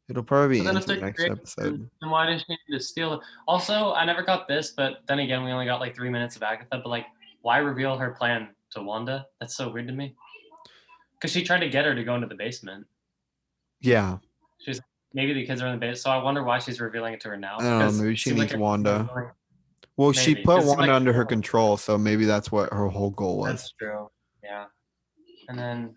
[SPEAKER 1] It'll probably
[SPEAKER 2] But
[SPEAKER 1] be
[SPEAKER 2] then if
[SPEAKER 1] into
[SPEAKER 2] they're
[SPEAKER 1] next
[SPEAKER 2] creating food,
[SPEAKER 1] episode.
[SPEAKER 2] then why did she need to steal it? Also, I never got this, but then again, we only got like 3 minutes of Agatha. But like, why reveal her plan to Wanda? That's so weird to me. Because she tried to get her to go into the basement.
[SPEAKER 1] Yeah.
[SPEAKER 2] She's maybe the kids are in the basement. So I wonder why she's revealing it to her
[SPEAKER 1] I
[SPEAKER 2] now.
[SPEAKER 1] don't know.
[SPEAKER 2] Because
[SPEAKER 1] Maybe
[SPEAKER 2] it
[SPEAKER 1] she
[SPEAKER 2] seems like
[SPEAKER 1] needs Wanda.
[SPEAKER 2] revealing,
[SPEAKER 1] Well, she
[SPEAKER 2] maybe
[SPEAKER 1] put
[SPEAKER 2] because it seems
[SPEAKER 1] Wanda
[SPEAKER 2] like
[SPEAKER 1] under her control, so maybe that's what her whole goal was.
[SPEAKER 2] that's true. Yeah, and then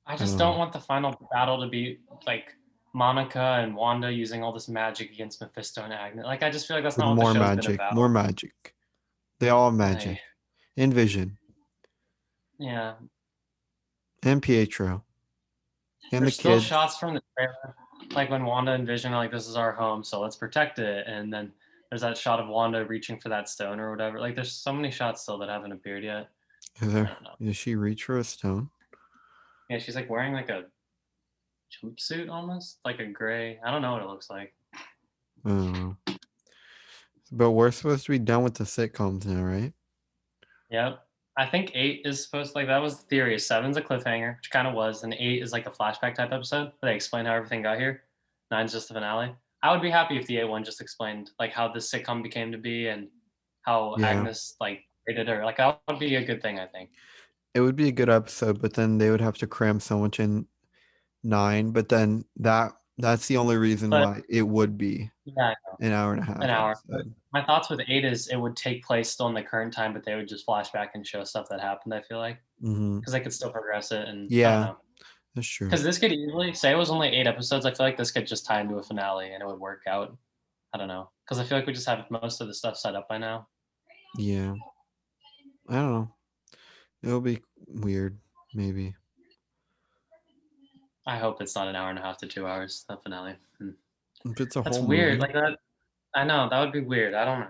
[SPEAKER 2] I
[SPEAKER 1] I
[SPEAKER 2] just
[SPEAKER 1] don't
[SPEAKER 2] don't
[SPEAKER 1] know.
[SPEAKER 2] want the final battle to be like Monica and Wanda using all this magic against Mephisto and Agnes. Like I just feel like that's
[SPEAKER 1] With
[SPEAKER 2] not what the
[SPEAKER 1] more
[SPEAKER 2] show's been
[SPEAKER 1] magic, more
[SPEAKER 2] about.
[SPEAKER 1] magic. They all have
[SPEAKER 2] I,
[SPEAKER 1] magic. And Vision.
[SPEAKER 2] yeah,
[SPEAKER 1] And Pietro. And the
[SPEAKER 2] there's still
[SPEAKER 1] kids.
[SPEAKER 2] shots from the trailer, like when Wanda and Vision are like, "This is our home, so let's protect it," and then there's that shot of Wanda reaching for that stone or whatever. Like there's so many shots still that haven't appeared yet. I don't know.
[SPEAKER 1] Does she reach for a stone?
[SPEAKER 2] Yeah, she's like wearing like a jumpsuit almost, like a gray. I don't know what it looks like.
[SPEAKER 1] I don't know. But we're supposed to be done with the sitcoms now, right?
[SPEAKER 2] Yep. I think 8 is supposed to, like, that was the theory. Seven's a cliffhanger, which kind of was, and 8 is like a flashback type episode where they explain how everything got here. Nine's just the finale. I would be happy if the 8 one just explained like how this sitcom became to be and how
[SPEAKER 1] Yeah.
[SPEAKER 2] Agnes like created her. Like that would be a good thing, I think.
[SPEAKER 1] It would be a good episode, but then they would have to cram so much in 9. But then that's the only reason
[SPEAKER 2] But
[SPEAKER 1] why it would be
[SPEAKER 2] yeah,
[SPEAKER 1] an hour and a
[SPEAKER 2] an
[SPEAKER 1] half
[SPEAKER 2] hour. But
[SPEAKER 1] episode.
[SPEAKER 2] my thoughts with 8 is it would take place still in the current time, but they would just flash back and show stuff that happened. I feel like
[SPEAKER 1] Mm-hmm.
[SPEAKER 2] because they could still progress it, and I don't
[SPEAKER 1] Yeah,
[SPEAKER 2] know.
[SPEAKER 1] that's true.
[SPEAKER 2] Because this could easily say it was only 8 episodes. I feel like this could just tie into a finale and it would work out. I don't know. Because I feel like we just have most of the stuff set up by now.
[SPEAKER 1] Yeah. I don't know. It'll be weird, maybe.
[SPEAKER 2] I hope it's not an hour and a half to 2 hours, the finale.
[SPEAKER 1] If it's a
[SPEAKER 2] That's
[SPEAKER 1] whole
[SPEAKER 2] weird.
[SPEAKER 1] movie.
[SPEAKER 2] Like that. I know. That would be weird. I don't know.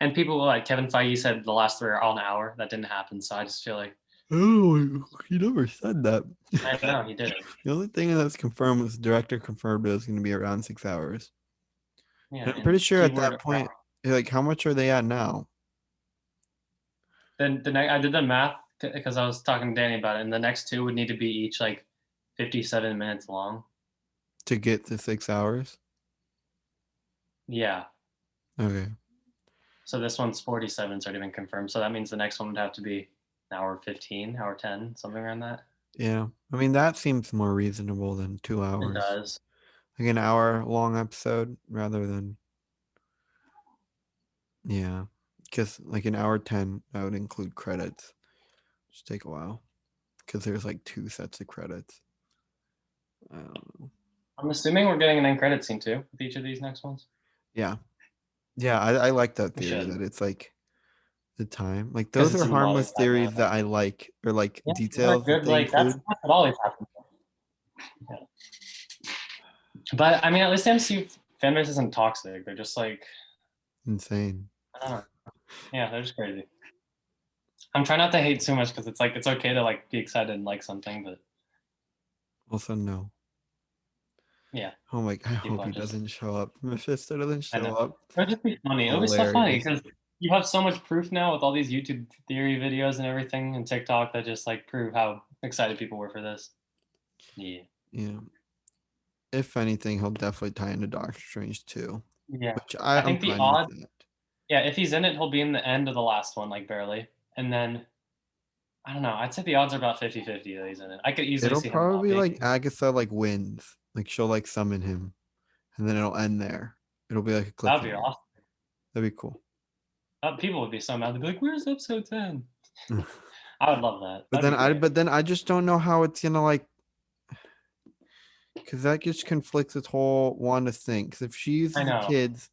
[SPEAKER 2] And people like Kevin Feige said the last 3 are all an hour. That didn't happen. So I just feel like,
[SPEAKER 1] Oh, he never said that.
[SPEAKER 2] I know he did it.
[SPEAKER 1] The only thing that's confirmed was the director confirmed it was going to be around 6 hours.
[SPEAKER 2] Yeah.
[SPEAKER 1] And I'm pretty
[SPEAKER 2] And
[SPEAKER 1] sure at
[SPEAKER 2] keyword
[SPEAKER 1] that point, like, how much are they at now
[SPEAKER 2] then I did the math because I was talking to Danny about it. And the next two would need to be each like 57 minutes long.
[SPEAKER 1] to get to 6 hours?
[SPEAKER 2] Yeah.
[SPEAKER 1] Okay.
[SPEAKER 2] So this one's 47, it's already been confirmed. So that means the next one would have to be an hour 15, hour 10, something around that.
[SPEAKER 1] Yeah. I mean, that seems more reasonable than two
[SPEAKER 2] It
[SPEAKER 1] hours.
[SPEAKER 2] does.
[SPEAKER 1] Like an hour long episode rather than, yeah. Because like an hour 10, that would include credits, which take a while. Because there's like 2 sets of credits. I don't know.
[SPEAKER 2] I'm assuming we're getting an end credit scene too with each of these next ones.
[SPEAKER 1] Yeah. Yeah. I like that
[SPEAKER 2] We
[SPEAKER 1] theory
[SPEAKER 2] should.
[SPEAKER 1] that it's like the time. Like
[SPEAKER 2] Because
[SPEAKER 1] those
[SPEAKER 2] it's
[SPEAKER 1] are
[SPEAKER 2] in the modern
[SPEAKER 1] harmless
[SPEAKER 2] time now.
[SPEAKER 1] theories that I like, or like
[SPEAKER 2] Yeah, those are
[SPEAKER 1] details that
[SPEAKER 2] good.
[SPEAKER 1] they
[SPEAKER 2] Like
[SPEAKER 1] include.
[SPEAKER 2] that's what always happens. Yeah. But I mean, at least MCU fan base isn't toxic. They're just like,
[SPEAKER 1] Insane.
[SPEAKER 2] I don't know. Yeah, they're just crazy. I'm trying not to hate too much because it's like it's okay to like be excited and like something, but
[SPEAKER 1] Also, no.
[SPEAKER 2] yeah,
[SPEAKER 1] Oh my! I
[SPEAKER 2] people
[SPEAKER 1] hope
[SPEAKER 2] are
[SPEAKER 1] he
[SPEAKER 2] just.
[SPEAKER 1] doesn't show up. Mephisto doesn't
[SPEAKER 2] I
[SPEAKER 1] show
[SPEAKER 2] know.
[SPEAKER 1] up.
[SPEAKER 2] It would just be funny. It would be so funny
[SPEAKER 1] Hilarious.
[SPEAKER 2] because you have so much proof now with all these YouTube theory videos and everything and TikTok that just like prove how excited people were for this. Yeah.
[SPEAKER 1] Yeah. If anything, he'll definitely tie into Doctor Strange too,
[SPEAKER 2] Yeah.
[SPEAKER 1] which
[SPEAKER 2] I
[SPEAKER 1] I'm
[SPEAKER 2] think the
[SPEAKER 1] fine with
[SPEAKER 2] odd,
[SPEAKER 1] that.
[SPEAKER 2] yeah, if he's in it, he'll be in the end of the last one, like barely. And then, I don't know, I'd say the odds are about 50-50 that he's in it. I could easily
[SPEAKER 1] It'll
[SPEAKER 2] see him not
[SPEAKER 1] probably be
[SPEAKER 2] being.
[SPEAKER 1] like Agatha like wins, like she'll like summon him, and then it'll end there. It'll be like a
[SPEAKER 2] That would be
[SPEAKER 1] cliffhanger.
[SPEAKER 2] awesome.
[SPEAKER 1] That'd be cool.
[SPEAKER 2] People would be so mad. They'd be like, where's episode 10? I would love that.
[SPEAKER 1] But
[SPEAKER 2] That'd
[SPEAKER 1] then
[SPEAKER 2] be great.
[SPEAKER 1] I just don't know how it's gonna like, because that just conflicts with whole Wanda's thing. Because if she
[SPEAKER 2] I
[SPEAKER 1] uses the
[SPEAKER 2] know.
[SPEAKER 1] kids,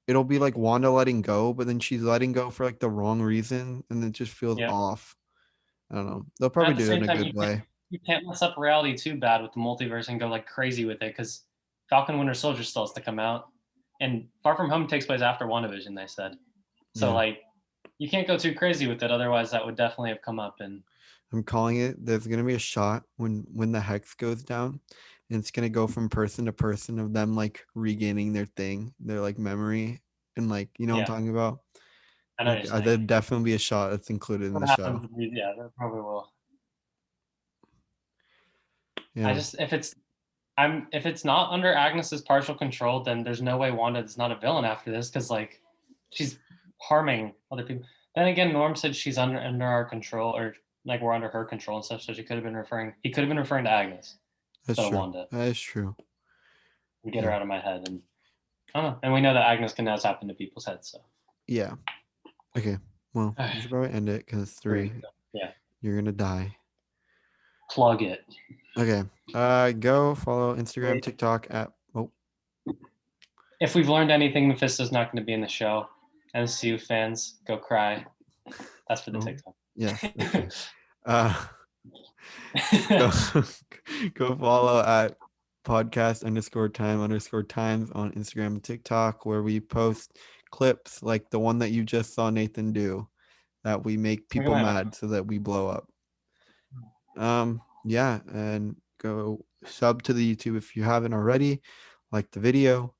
[SPEAKER 1] it'll be like Wanda letting go, but then she's letting go for like the wrong reason, and it just feels
[SPEAKER 2] Yeah.
[SPEAKER 1] off. I don't know. They'll
[SPEAKER 2] And
[SPEAKER 1] probably
[SPEAKER 2] at the
[SPEAKER 1] do it in
[SPEAKER 2] same
[SPEAKER 1] a
[SPEAKER 2] time,
[SPEAKER 1] good way.
[SPEAKER 2] you can't mess up reality too bad with the multiverse and go like crazy with it because Falcon Winter Soldier still has to come out, and Far From Home takes place after WandaVision. They said so.
[SPEAKER 1] Yeah.
[SPEAKER 2] Like you can't go too crazy with it, otherwise that would definitely have come up. And
[SPEAKER 1] I'm calling it. There's gonna be a shot when the hex goes down, and it's gonna go from person to person of them like regaining their thing, their like memory, and like you know what I'm
[SPEAKER 2] yeah,
[SPEAKER 1] talking about.
[SPEAKER 2] I know what
[SPEAKER 1] Like
[SPEAKER 2] you're saying.
[SPEAKER 1] there'd definitely be a shot that's included in
[SPEAKER 2] What
[SPEAKER 1] the
[SPEAKER 2] happens?
[SPEAKER 1] show.
[SPEAKER 2] Yeah, that probably will. I
[SPEAKER 1] Yeah,
[SPEAKER 2] just if it's not under Agnes's partial control, then there's no way Wanda is not a villain after this because like she's harming other people. Then again, Norm said she's under our control, or like we're under her control and stuff. So she could have been referring. He could have been referring to Agnes
[SPEAKER 1] That's
[SPEAKER 2] instead of
[SPEAKER 1] true.
[SPEAKER 2] Wanda.
[SPEAKER 1] That is true.
[SPEAKER 2] We get her
[SPEAKER 1] Yeah.
[SPEAKER 2] out of my head, and I don't know. And we know that Agnes can now tap into people's heads. So
[SPEAKER 1] Yeah. Okay. Well,
[SPEAKER 2] all
[SPEAKER 1] we
[SPEAKER 2] right,
[SPEAKER 1] should probably end it because it's 3.
[SPEAKER 2] 3. Yeah,
[SPEAKER 1] You're gonna die.
[SPEAKER 2] plug it.
[SPEAKER 1] Okay. Go follow Instagram,
[SPEAKER 2] Wait.
[SPEAKER 1] TikTok at. Oh,
[SPEAKER 2] If we've learned anything, Mephisto's not going to be in the show. MCU fans, go cry. That's for the
[SPEAKER 1] oh,
[SPEAKER 2] TikTok.
[SPEAKER 1] yes. Okay. Uh, go go follow at podcast_time_times on Instagram and TikTok, where we post clips like the one that you just saw Nathan do, that we make
[SPEAKER 2] Look at
[SPEAKER 1] people
[SPEAKER 2] my.
[SPEAKER 1] mad so that we blow up. Yeah, and go sub to the YouTube if you haven't already, like the video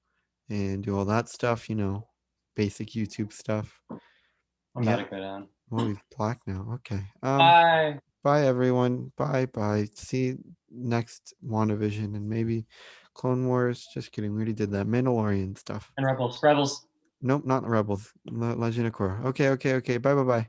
[SPEAKER 1] and do all that stuff, basic YouTube stuff.
[SPEAKER 2] I'm about
[SPEAKER 1] Yeah.
[SPEAKER 2] to go down.
[SPEAKER 1] Oh, he's black now. Okay.
[SPEAKER 2] Bye.
[SPEAKER 1] Bye everyone. Bye. See next WandaVision and maybe Clone Wars. Just kidding. We already did that. Mandalorian stuff.
[SPEAKER 2] And Rebels. Rebels.
[SPEAKER 1] Nope, not the Rebels. Legend of Korra. Okay. Bye.